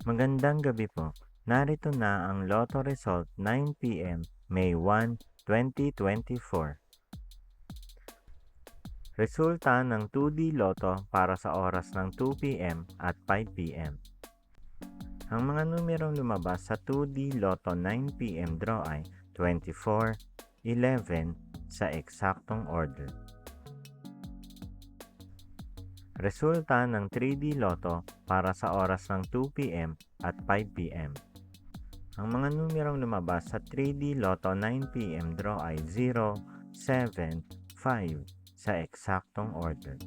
Magandang gabi po. Narito na ang Lotto result 9 p.m. May 1, 2024. Resulta ng 2D Lotto para sa oras ng 2 p.m. at 5 p.m. Ang mga numerong lumabas sa 2D Lotto 9 p.m. draw ay 24, 11 sa eksaktong order. Resulta ng 3D Lotto para sa oras ng 2 p.m. at 5 p.m. Ang mga numerong lumabas sa 3D Lotto 9 p.m. draw ay 0, 7, 5 sa eksaktong order.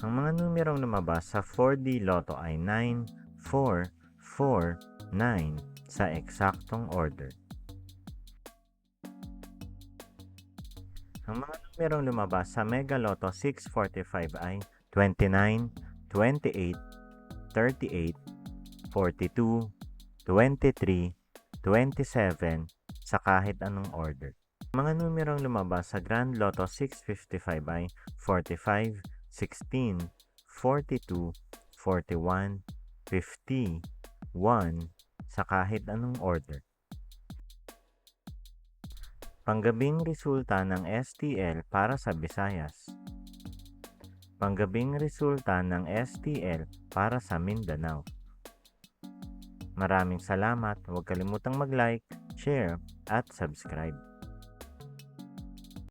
Ang mga numerong lumabas sa 4D Lotto ay 9, 4, 4, 9 sa eksaktong order. Ang mga numerong lumabas sa Mega Lotto 645 ay 29, 28, 38, 42, 23, 27 sa kahit anong order. Ang mga numerong lumabas sa Grand Lotto 655 ay 45, 16, 42, 41, 50, 1 sa kahit anong order. Panggabing resulta ng STL para sa Visayas. Panggabing resulta ng STL para sa Mindanao. Maraming salamat. Huwag kalimutang mag-like, share, at subscribe.